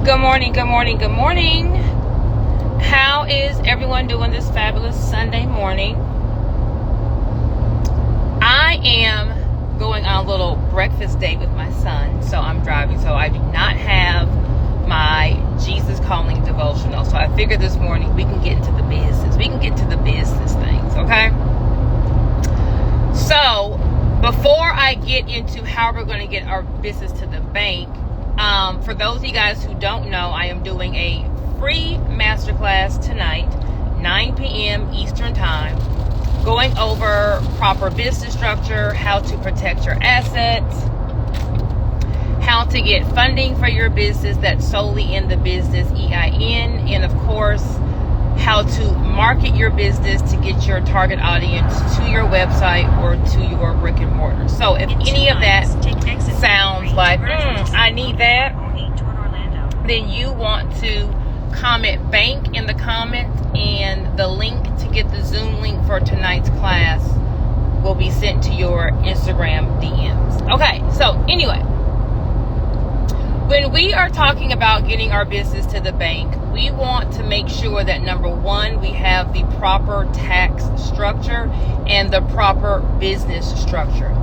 Good morning, good morning, good morning. How is everyone doing this fabulous Sunday morning? I am going on a little breakfast date with my son, so I'm driving, so I do not have my Jesus Calling devotional. So I figured this morning we can get into the business. We can get to the business things, okay? So before I get into how we're going to get our business to the bank, for those of you guys who don't know, I am doing a free masterclass tonight, 9 p.m. Eastern Time, going over proper business structure, how to protect your assets, how to get funding for your business that's solely in the business EIN, and of course, how to market your business to get your target audience to your website or to your brick and mortar. So if any of that sounds like, I need that, then you want to comment bank in the comments, and the link to get the Zoom link for tonight's class will be sent to your Instagram DMs. Okay, so anyway, when we are talking about getting our business to the bank, we want to make sure that number one, we have the proper tax structure and the proper business structure.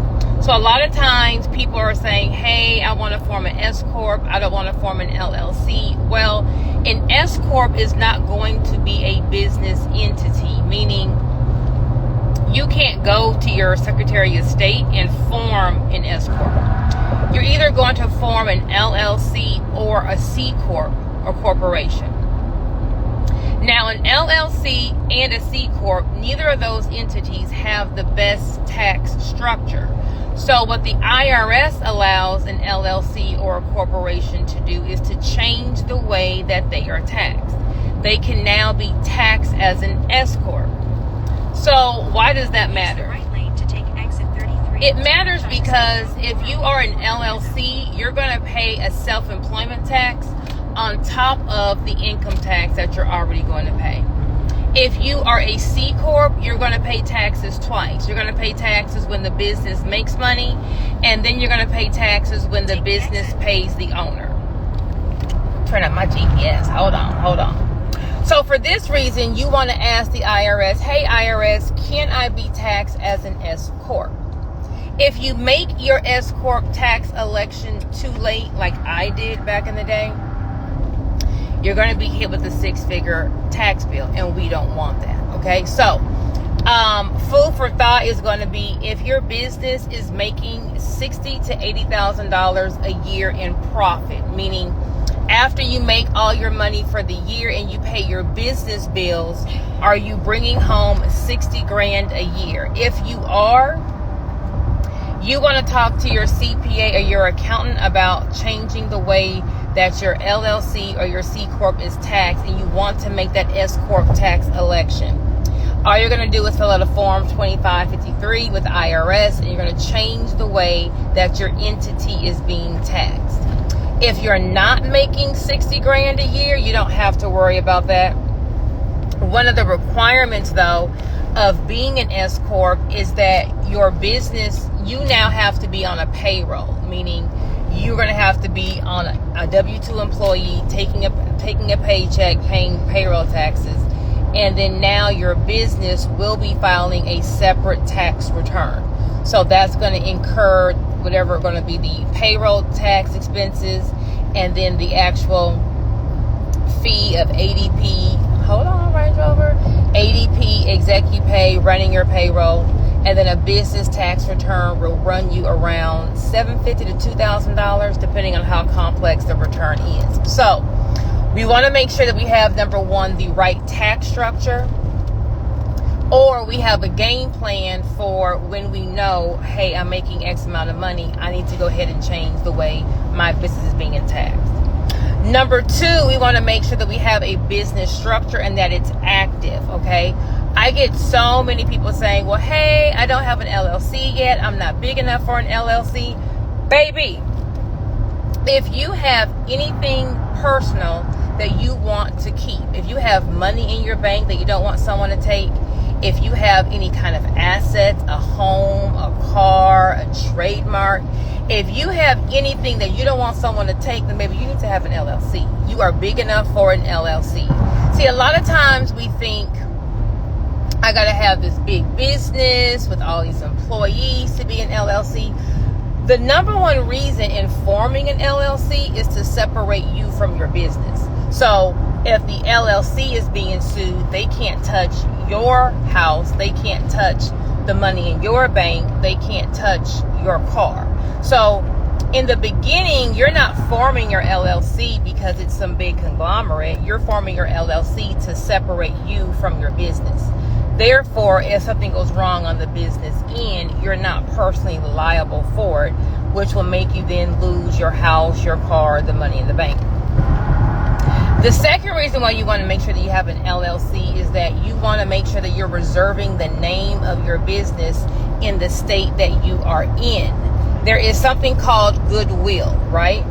So a lot of times people are saying, hey, I want to form an S Corp. I don't want to form an LLC. Well, an S Corp is not going to be a business entity, meaning you can't go to your Secretary of State and form an S Corp. You're either going to form an LLC or a C Corp or corporation. Now, an LLC and a C Corp, neither of those entities have the best tax structure. So what the IRS allows an LLC or a corporation to do is to change the way that they are taxed. They can now be taxed as an S Corp. So why does that matter? It matters because if you are an LLC, you're going to pay a self-employment tax on top of the income tax that you're already going to pay. If you are a C Corp, you're going to pay taxes twice. You're going to pay taxes when the business makes money, and then you're going to pay taxes when the business pays the owner. Turn up my GPS. Hold on. So for this reason, you want to ask the IRS, hey IRS, can I be taxed as an S Corp? If you make your S Corp tax election too late, like I did back in the day, you're going to be hit with a six-figure tax bill, and we don't want that, okay? So, food for thought is going to be, if your business is making $60,000 to $80,000 a year in profit, meaning after you make all your money for the year and you pay your business bills, are you bringing home $60,000 a year? If you are, you want to talk to your CPA or your accountant about changing the way that your LLC or your C Corp is taxed, and you want to make that S Corp tax election. All you're going to do is fill out a form 2553 with the IRS, and you're going to change the way that your entity is being taxed. If you're not making $60,000 a year, you don't have to worry about that. One of the requirements, though, of being an S Corp is that your business, you now have to be on a payroll, meaning you're going to have to be on a W-2 employee, taking a paycheck, paying payroll taxes, and then now your business will be filing a separate tax return. So that's going to incur whatever going to be the payroll tax expenses, and then the actual fee of ADP. Hold on, Range Rover. ADP, ExecuPay, running your payroll. And then a business tax return will run you around $750 to $2,000, depending on how complex the return is. So we want to make sure that we have, number one, the right tax structure, or we have a game plan for when we know, hey, I'm making X amount of money, I need to go ahead and change the way my business is being taxed. Number two, we want to make sure that we have a business structure and that it's active, okay? I get so many people saying, well, hey, I don't have an LLC yet. I'm not big enough for an LLC. Baby, if you have anything personal that you want to keep, if you have money in your bank that you don't want someone to take, if you have any kind of assets, a home, a car, a trademark, if you have anything that you don't want someone to take, then maybe you need to have an LLC. You are big enough for an LLC. See, a lot of times we think, I got to have this big business with all these employees to be an LLC. The number one reason in forming an LLC is to separate you from your business. So if the LLC is being sued, they can't touch your house. They can't touch the money in your bank. They can't touch your car. So in the beginning, you're not forming your LLC because it's some big conglomerate. You're forming your LLC to separate you from your business. Therefore, if something goes wrong on the business end, you're not personally liable for it, which will make you then lose your house, your car, the money in the bank. The second reason why you want to make sure that you have an LLC is that you want to make sure that you're reserving the name of your business in the state that you are in. There is something called goodwill, right?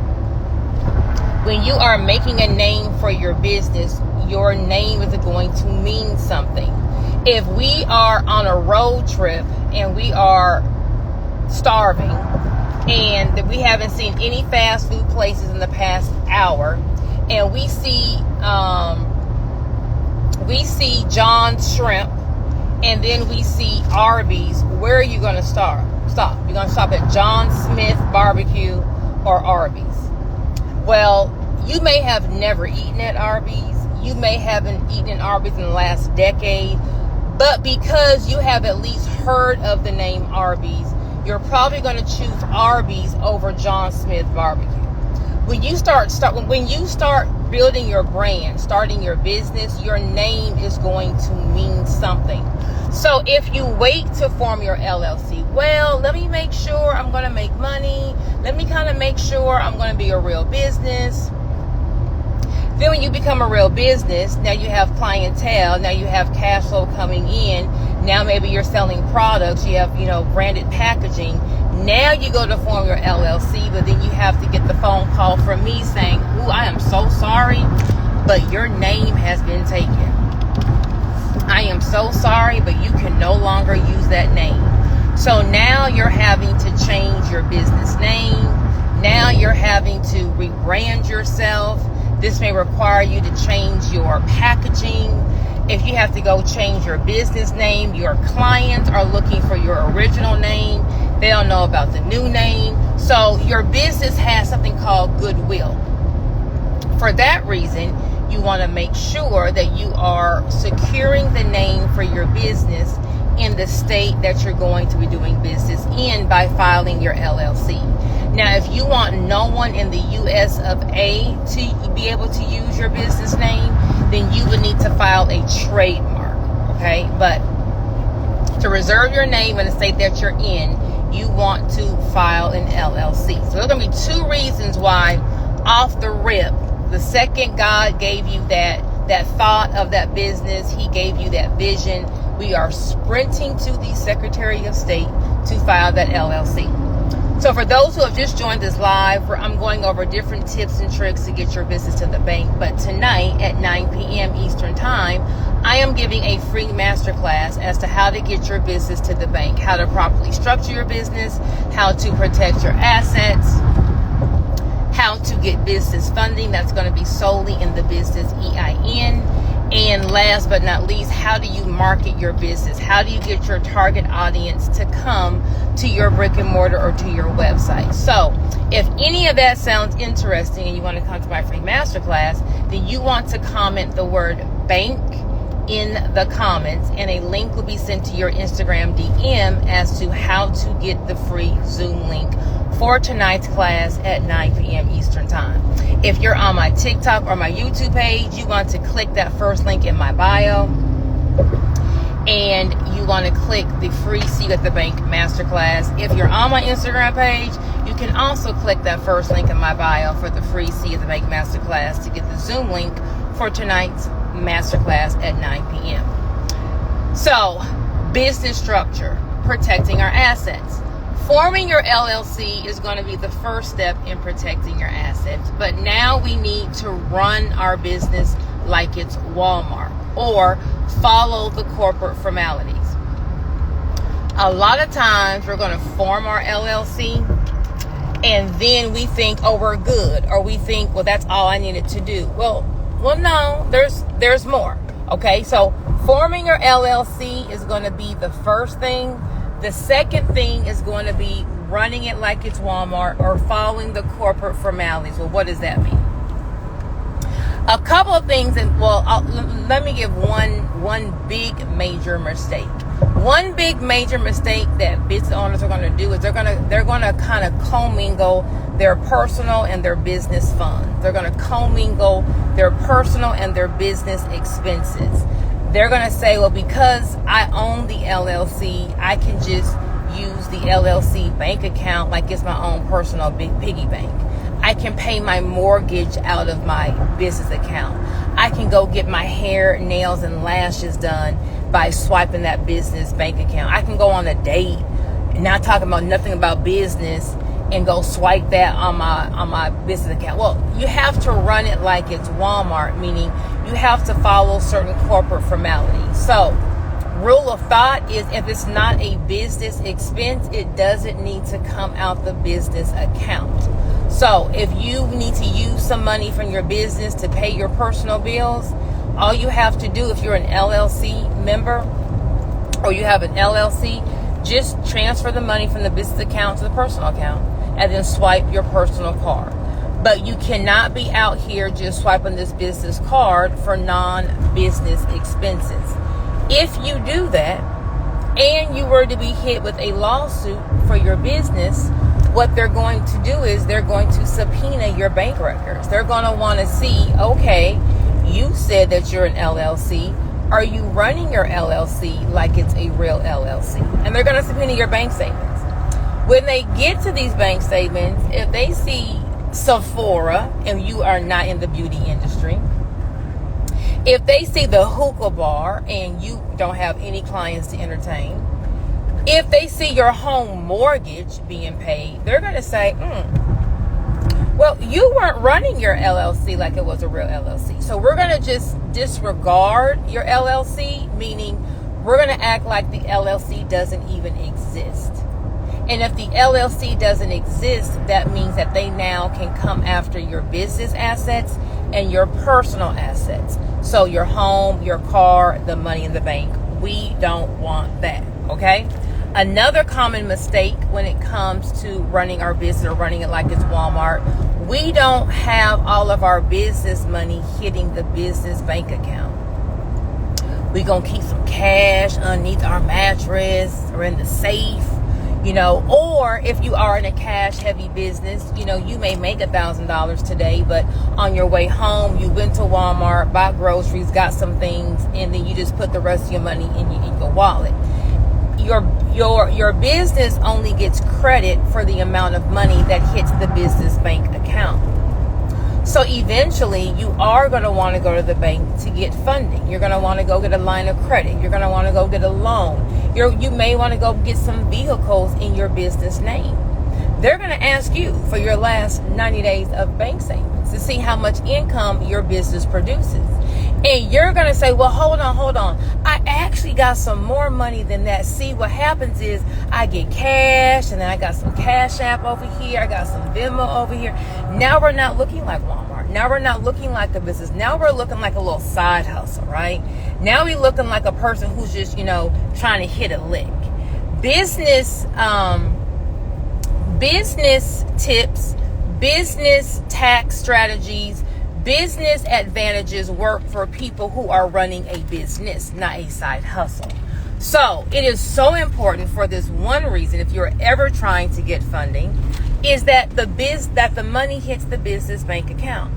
When you are making a name for your business, your name is going to mean something. If we are on a road trip and we are starving and we haven't seen any fast food places in the past hour, and we see John's Shrimp, and then we see Arby's, where are you going to stop? You're going to stop at John Smith Barbecue or Arby's. Well, you may have never eaten at Arby's. You may haven't eaten at Arby's in the last decade. But because you have at least heard of the name Arby's, you're probably going to choose Arby's over John Smith Barbecue. When you start building your brand, starting your business, your name is going to mean something. So if you wait to form your LLC, well, let me make sure I'm going to make money. Let me kind of make sure I'm going to be a real business. Then when you become a real business, now you have clientele, now you have cash flow coming in. Now maybe you're selling products, you have, branded packaging. Now you go to form your LLC, but then you have to get the phone call from me saying, "Ooh, I am so sorry, but your name has been taken. I am so sorry, but you can no longer use that name." So now you're having to change your business name. Now you're having to rebrand yourself. This may require you to change your packaging. If you have to go change your business name, your clients are looking for your original name. They don't know about the new name. So your business has something called goodwill. For that reason, you want to make sure that you are securing the name for your business in the state that you're going to be doing business in by filing your LLC. Now, if you want no one in the US of A to be able to use your business name, then you would need to file a trademark, okay? But to reserve your name in the state that you're in, you want to file an LLC. So there's going to be two reasons why, off the rip, the second God gave you that thought of that business, He gave you that vision, we are sprinting to the Secretary of State to file that LLC. So for those who have just joined us live, I'm going over different tips and tricks to get your business to the bank. But tonight at 9 p.m. Eastern Time, I am giving a free masterclass as to how to get your business to the bank, how to properly structure your business, how to protect your assets, how to get business funding that's going to be solely in the business EIN. And last but not least, how do you market your business? How do you get your target audience to come to your brick and mortar or to your website? So if any of that sounds interesting and you want to come to my free masterclass, then you want to comment the word bank in the comments, and a link will be sent to your Instagram DM as to how to get the free Zoom link for tonight's class at 9 p.m. Eastern Time. If you're on my TikTok or my YouTube page, you want to click that first link in my bio, and you want to click the free See You at the Bank Masterclass. If you're on my Instagram page, you can also click that first link in my bio for the free See You at the Bank Masterclass to get the Zoom link for tonight's masterclass at 9 p.m. So, business structure, protecting our assets. Forming your LLC is going to be the first step in protecting your assets. But now we need to run our business like it's Walmart, or follow the corporate formalities. A lot of times we're going to form our LLC and then we think, oh, we're good. Or we think, well, that's all I needed to do. Well, no, there's more. Okay, so forming your LLC is going to be the first thing. The second thing is going to be running it like it's Walmart or following the corporate formalities. Well, what does that mean? A couple of things, and let me give one big major mistake. One big major mistake that business owners are going to do is they're going to kind of commingle their personal and their business funds. They're going to commingle their personal and their business expenses. They're going to say, well, because I own the LLC, I can just use the LLC bank account like it's my own personal big piggy bank. I can pay my mortgage out of my business account. I can go get my hair, nails, and lashes done by swiping that business bank account. I can go on a date, not talking about nothing about business, and go swipe that on my business account. Well, you have to run it like it's Walmart, meaning you have to follow certain corporate formalities. So, rule of thought is if it's not a business expense, it doesn't need to come out the business account. So if you need to use some money from your business to pay your personal bills, all you have to do if you're an LLC member or you have an LLC, just transfer the money from the business account to the personal account and then swipe your personal card. But you cannot be out here just swiping this business card for non-business expenses. If you do that and you were to be hit with a lawsuit for your business, what they're going to do is they're going to subpoena your bank records. They're going to want to see, okay, you said that you're an LLC. Are you running your LLC like it's a real LLC? And they're going to subpoena your bank statements. When they get to these bank statements, if they see Sephora and you are not in the beauty industry, if they see the hookah bar and you don't have any clients to entertain, if they see your home mortgage being paid, they're going to say, well, you weren't running your LLC like it was a real LLC. So we're going to just disregard your LLC, meaning we're going to act like the LLC doesn't even exist. And if the LLC doesn't exist, that means that they now can come after your business assets and your personal assets. So your home, your car, the money in the bank. We don't want that, okay? Another common mistake when it comes to running our business or running it like it's Walmart, we don't have all of our business money hitting the business bank account. We're going to keep some cash underneath our mattress or in the safe, or if you are in a cash heavy business, you may make $1,000 today, but on your way home, you went to Walmart, bought groceries, got some things, and then you just put the rest of your money in your wallet. Your business only gets credit for the amount of money that hits the business bank account. So eventually you are going to want to go to the bank to get funding. You're going to want to go get a line of credit. You're going to want to go get a loan. You may want to go get some vehicles in your business name. They're going to ask you for your last 90 days of bank statements to see how much income your business produces. And you're going to say, well, hold on. I actually got some more money than that. See, what happens is I get cash and then I got some Cash App over here. I got some Venmo over here. Now we're not looking like Walmart. Now we're not looking like a business. Now we're looking like a little side hustle, right? Now we're looking like a person who's just, trying to hit a lick. Business tips, business tax strategies, business advantages work for people who are running a business, not a side hustle. So it is so important for this one reason, if you're ever trying to get funding, is that the money hits the business bank account.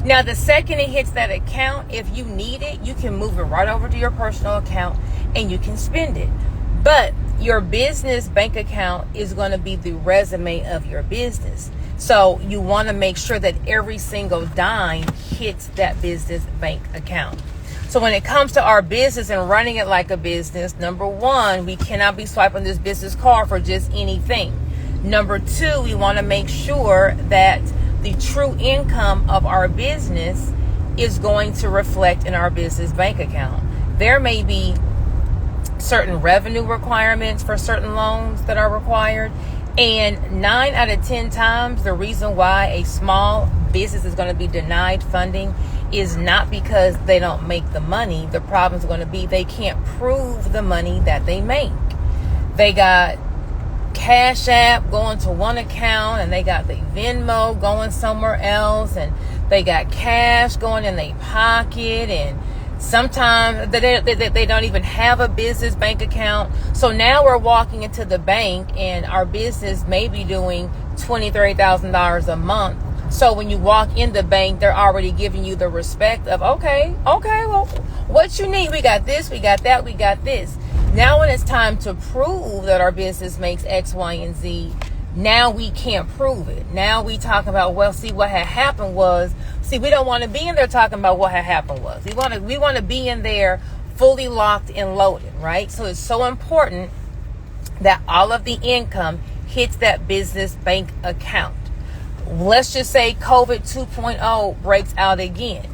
Now, the second it hits that account, if you need it, you can move it right over to your personal account and you can spend it. But your business bank account is going to be the resume of your business. So you want to make sure that every single dime hits that business bank account. So when it comes to our business and running it like a business, number one, we cannot be swiping this business card for just anything. Number two, we want to make sure that the true income of our business is going to reflect in our business bank account. there may be certain revenue requirements for certain loans that are required. And 9 out of 10 times, the reason why a small business is going to be denied funding is not because they don't make the money. The problem is going to be they can't prove the money that they make. They got Cash App going to one account, and they got the Venmo going somewhere else, and they got cash going in their pocket, and sometimes they don't even have a business bank account. So now we're walking into the bank, and our business may be doing $20,000, $30,000 a month. So when you walk in the bank, they're already giving you the respect of, okay, well, what you need? We got this, we got that, we got this. Now when it's time to prove that our business makes X, Y, and Z, now we can't prove it. Now we talk about, well, see, what had happened was, we don't want to be in there talking about what had happened was. We want to be in there fully locked and loaded, right? So it's so important that all of the income hits that business bank account. Let's just say COVID 2.0 breaks out again.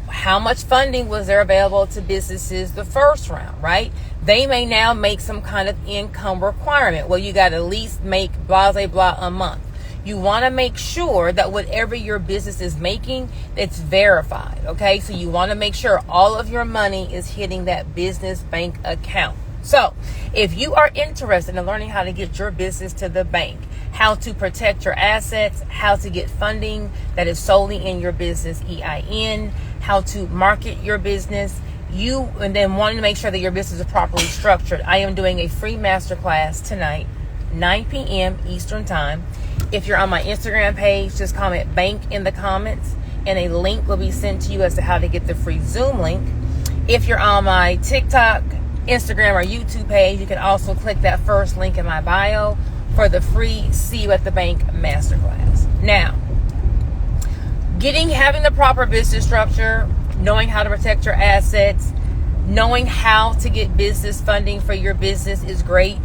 How much funding was there available to businesses the first round, right? They may now make some kind of income requirement. Well, you got to at least make blah, blah, blah a month. You want to make sure that whatever your business is making, it's verified, okay? So you want to make sure all of your money is hitting that business bank account. So if you are interested in learning how to get your business to the bank, how to protect your assets, how to get funding that is solely in your business EIN, how to market your business, and then wanting to make sure that your business is properly structured, I am doing a free masterclass tonight, 9 p.m. Eastern Time. If you're on my Instagram page, just comment bank in the comments, and a link will be sent to you as to how to get the free Zoom link. If you're on my TikTok, Instagram, or YouTube page, you can also click that first link in my bio for the free See You at the Bank masterclass. Now, having the proper business structure, knowing how to protect your assets, knowing how to get business funding for your business is great.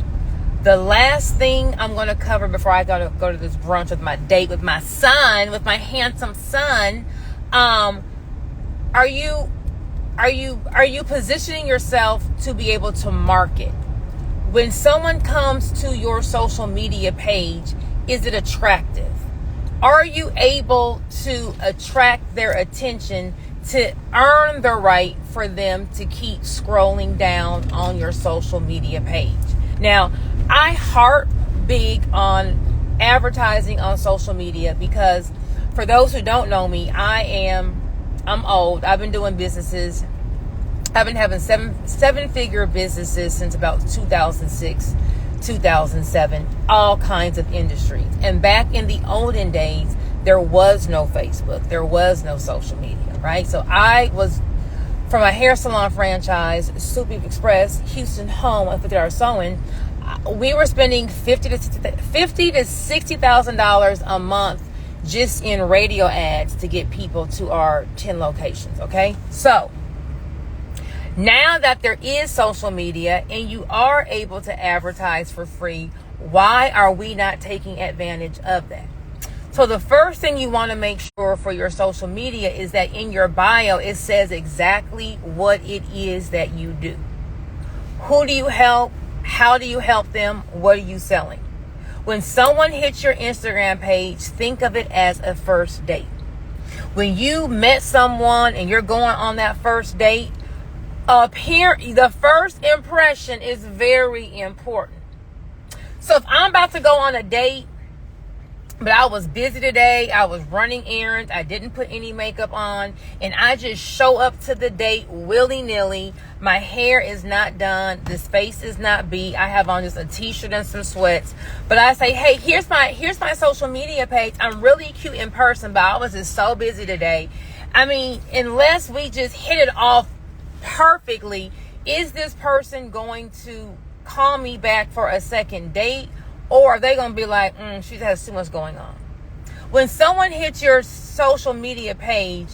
The last thing I'm going to cover before I go to this brunch with my date with my son, with my handsome son, are you positioning yourself to be able to market? When someone comes to your social media page, is it attractive? Are you able to attract their attention to earn the right for them to keep scrolling down on your social media page? Now, I harp big on advertising on social media because for those who don't know me, I'm old. I've been doing businesses. I've been having seven-figure businesses since about 2006, 2007, all kinds of industries. And back in the olden days, there was no Facebook. There was no social media, right? So I was, from a hair salon franchise, Super Express, Houston Home, and $50 Sewing, we were spending $50,000 to $60,000 a month just in radio ads to get people to our 10 locations, okay? So now that there is social media and you are able to advertise for free, why are we not taking advantage of that? So the first thing you want to make sure for your social media is that in your bio, it says exactly what it is that you do. Who do you help? How do you help them? What are you selling? When someone hits your Instagram page, think of it as a first date. When you met someone and you're going on that first date, the first impression is very important. So if I'm about to go on a date, but I was busy today, I was running errands, I didn't put any makeup on, and I just show up to the date willy-nilly, my hair is not done, this face is not beat, I have on just a t-shirt and some sweats, but I say, hey, here's my social media page, I'm really cute in person, but I was just so busy today. I mean, unless we just hit it off perfectly, is this person going to call me back for a second date? Or are they going to be like, she has too much going on? When someone hits your social media page,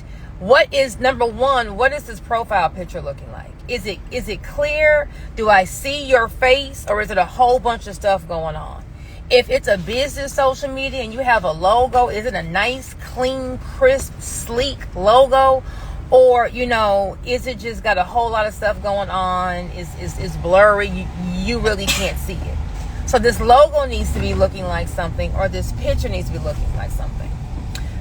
number one, what is this profile picture looking like? Is it clear? Do I see your face? Or is it a whole bunch of stuff going on? If it's a business social media and you have a logo, is it a nice, clean, crisp, sleek logo? Or, is it just got a whole lot of stuff going on? Is blurry? You really can't see it. So this logo needs to be looking like something, or this picture needs to be looking like something.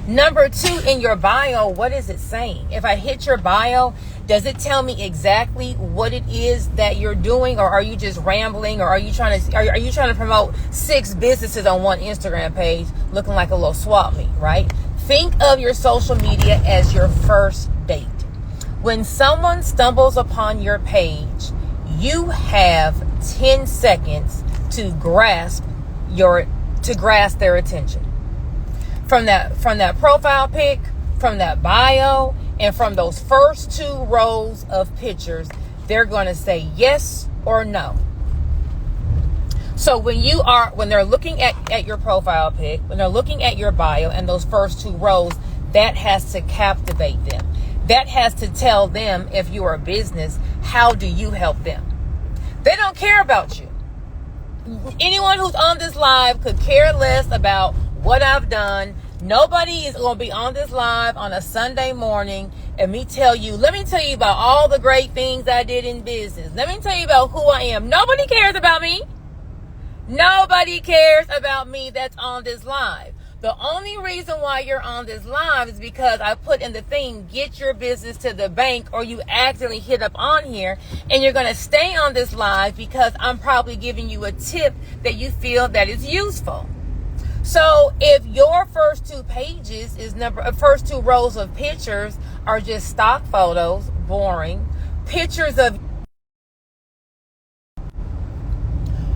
Number 2, in your bio, what is it saying? If I hit your bio, does it tell me exactly what it is that you're doing, or are you just rambling, or are you trying to promote 6 businesses on one Instagram page, looking like a little swap meet, right? Think of your social media as your first date. When someone stumbles upon your page, you have 10 seconds to grasp their attention. From that profile pic, from that bio, and from those first 2 rows of pictures, they're going to say yes or no. So when they're looking at your profile pic, when they're looking at your bio and those first 2 rows, that has to captivate them. That has to tell them, if you are a business, how do you help them? They don't care about you. Anyone who's on this live could care less about what I've done. Nobody is going to be on this live on a Sunday morning and let me tell you about all the great things I did in business. Let me tell you about who I am. Nobody cares about me. Nobody cares about me that's on this live. The only reason why you're on this live is because I put in the thing, get your business to the bank, or you accidentally hit up on here, and you're going to stay on this live because I'm probably giving you a tip that you feel that is useful. So if your first 2 pages first 2 rows of pictures are just stock photos, boring, pictures of,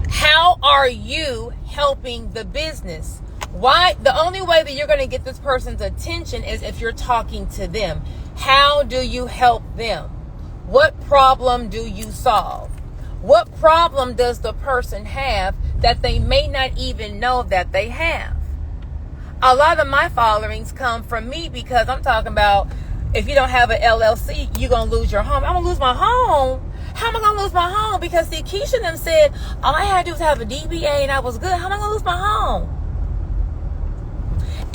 how are you helping the business? Why? The only way that you're going to get this person's attention is if you're talking to them. How do you help them? What problem do you solve? What problem does the person have that they may not even know that they have? A lot of my followings come from me because I'm talking about, if you don't have an LLC, you're going to lose your home. I'm going to lose my home. How am I going to lose my home? Because see, Keisha and them said, all I had to do was have a DBA and I was good. How am I going to lose my home?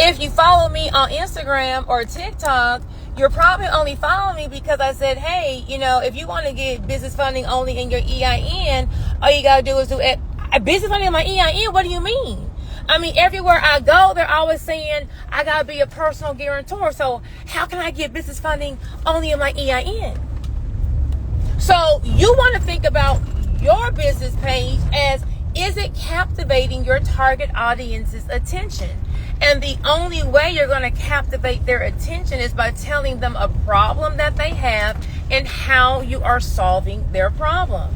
If you follow me on Instagram or TikTok, you're probably only following me because I said, hey, if you want to get business funding only in your EIN, all you got to do is do it. Business funding in my EIN? What do you mean? I mean, everywhere I go, they're always saying I got to be a personal guarantor. So how can I get business funding only in my EIN? So you want to think about your business page as, is it captivating your target audience's attention? And the only way you're going to captivate their attention is by telling them a problem that they have and how you are solving their problem.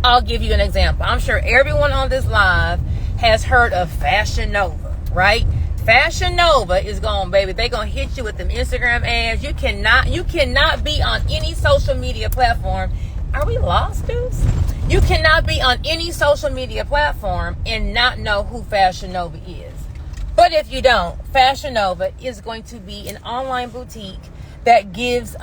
I'll give you an example. I'm sure everyone on this live has heard of Fashion Nova, right? Fashion Nova is going, baby, they're going to hit you with them Instagram ads. You cannot be on any social media platform. Are we lost, dudes? You cannot be on any social media platform and not know who Fashion Nova is. But if you don't, Fashion Nova is going to be an online boutique that gives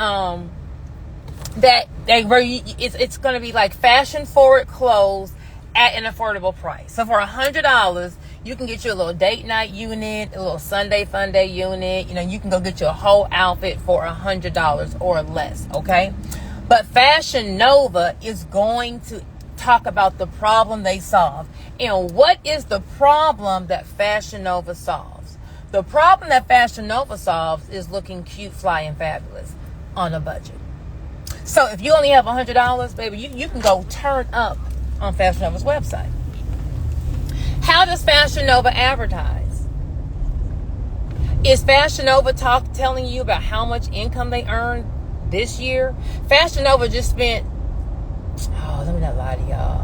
it's going to be like fashion forward clothes at an affordable price. So for $100, you can get you a little date night unit, a little Sunday fun day unit. You can go get you a whole outfit for $100 or less. Okay, but Fashion Nova is going to talk about the problem they solve. And what is the problem that Fashion Nova solves? The problem that Fashion Nova solves is looking cute, fly, and fabulous on a budget. So if you only have $100, baby, you can go turn up on Fashion Nova's website. How does Fashion Nova advertise? Is Fashion Nova telling you about how much income they earned this year? Fashion Nova just spent, let me not lie to y'all,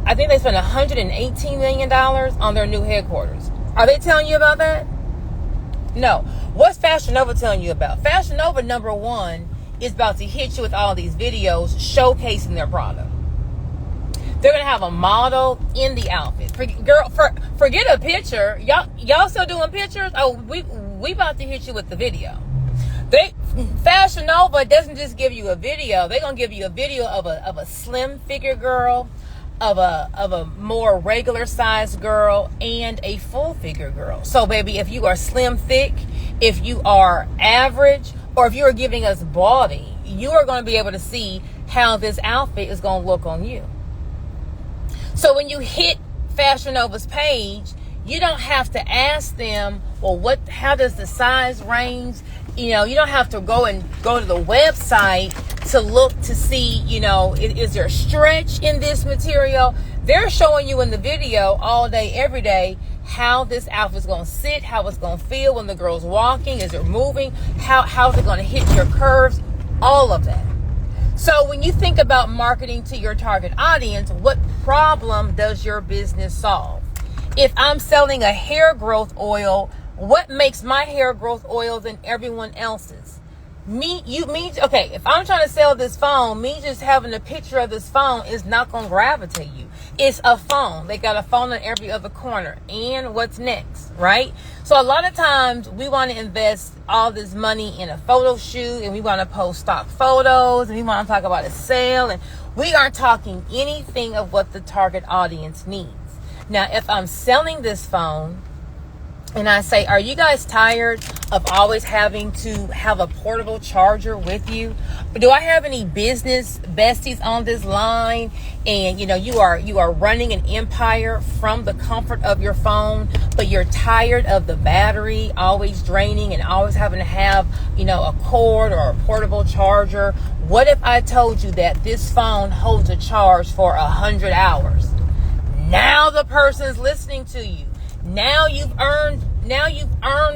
I think they spent $118 million on their new headquarters. Are they telling you about that? No. What's Fashion Nova telling you about? Fashion Nova, number one, is about to hit you with all these videos showcasing their product. They're going to have a model in the outfit. Forget a picture. Y'all still doing pictures? Oh, we about to hit you with the video. Fashion Nova doesn't just give you a video. They're going to give you a video of a slim figure girl, of a more regular sized girl, and a full figure girl. So baby, if you are slim thick, if you are average, or if you are giving us body, you are going to be able to see how this outfit is going to look on you. So when you hit Fashion Nova's page, you don't have to ask them, well, how does the size range? You don't have to go to the website to look to see, is there stretch in this material? They're showing you in the video all day, every day, how this outfit's going to sit, how it's going to feel when the girl's walking, is it moving, how's it going to hit your curves, all of that. So when you think about marketing to your target audience, what problem does your business solve? If I'm selling a hair growth oil, what makes my hair growth oil than everyone else's? Okay, if I'm trying to sell this phone, me just having a picture of this phone is not going to gravitate you. It's a phone. They got a phone on every other corner. And what's next, right? So a lot of times we want to invest all this money in a photo shoot, and we want to post stock photos, and we want to talk about a sale, and we aren't talking anything of what the target audience needs. Now, if I'm selling this phone, and I say, are you guys tired of always having to have a portable charger with you? Do I have any business besties on this line? And you are running an empire from the comfort of your phone, but you're tired of the battery always draining and always having to have, a cord or a portable charger. What if I told you that this phone holds a charge for 100 hours? Now the person's listening to you. Now you've earned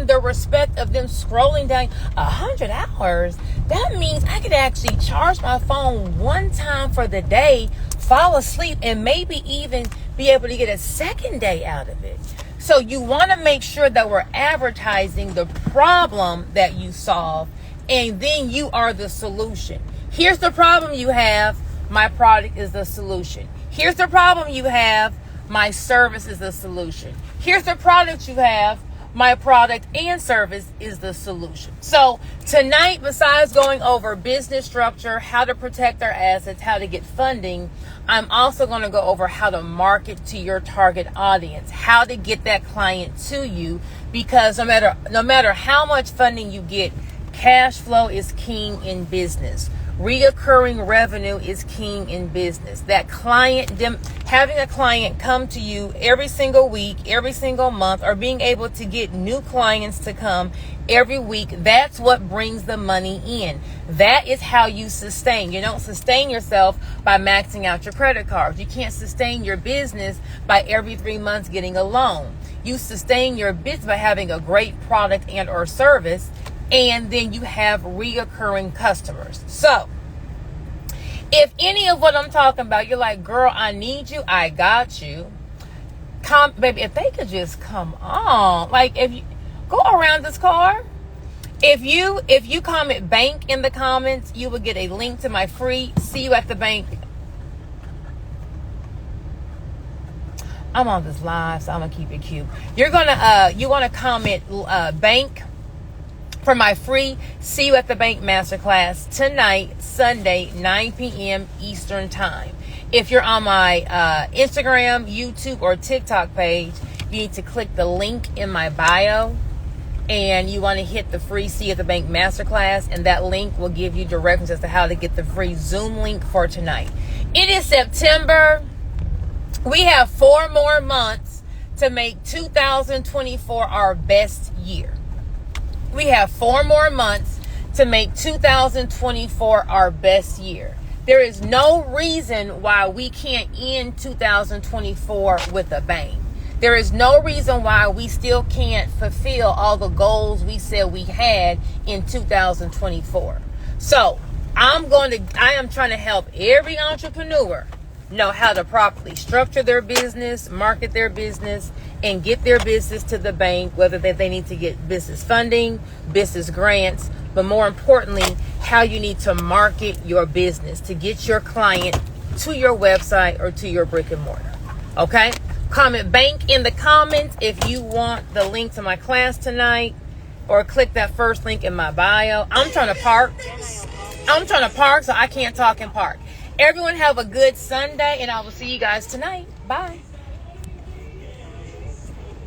the respect of them scrolling down. 100 hours. That means I could actually charge my phone one time for the day, fall asleep, and maybe even be able to get a second day out of it. So you want to make sure that we're advertising the problem that you solve, and then you are the solution. Here's the problem you have. My product is the solution. Here's the problem you have. My service is the solution. Here's the product you have. My product and service is the solution. So tonight, besides going over business structure, how to protect our assets, how to get funding, I'm also going to go over how to market to your target audience, how to get that client to you, because no matter how much funding you get, cash flow is king in business. Reoccurring revenue is king in business. Having a client come to you every single week, every single month, or being able to get new clients to come every week, that's what brings the money in. That is how you sustain. You don't sustain yourself by maxing out your credit cards. You can't sustain your business by every 3 months getting a loan. You sustain your business by having a great product and or service, and then you have reoccurring customers. So if any of what I'm talking about, you're like, girl, I need you, I got you. Baby, if they could just come on. Like, if you go around this car, if you comment bank in the comments, you will get a link to my free See You at the Bank. I'm on this live, so I'm gonna keep it cute. You wanna comment bank for my free See You at the Bank Masterclass tonight, Sunday, 9 p.m. Eastern Time. If you're on my Instagram, YouTube, or TikTok page, you need to click the link in my bio, and you want to hit the free See You at the Bank Masterclass, and that link will give you directions as to how to get the free Zoom link for tonight. It is September. We have 4 more months to make 2024 our best year. We have 4 more months to make 2024 our best year. There is no reason why we can't end 2024 with a bang. There is no reason why we still can't fulfill all the goals we said we had in 2024. So I am trying to help every entrepreneur know how to properly structure their business, market their business, and get their business to the bank, whether they need to get business funding, business grants, but more importantly, how you need to market your business to get your client to your website or to your brick and mortar. Okay? Comment bank in the comments if you want the link to my class tonight, or click that first link in my bio. I'm trying to park, so I can't talk and park. Everyone have a good Sunday, and I will see you guys tonight. Bye.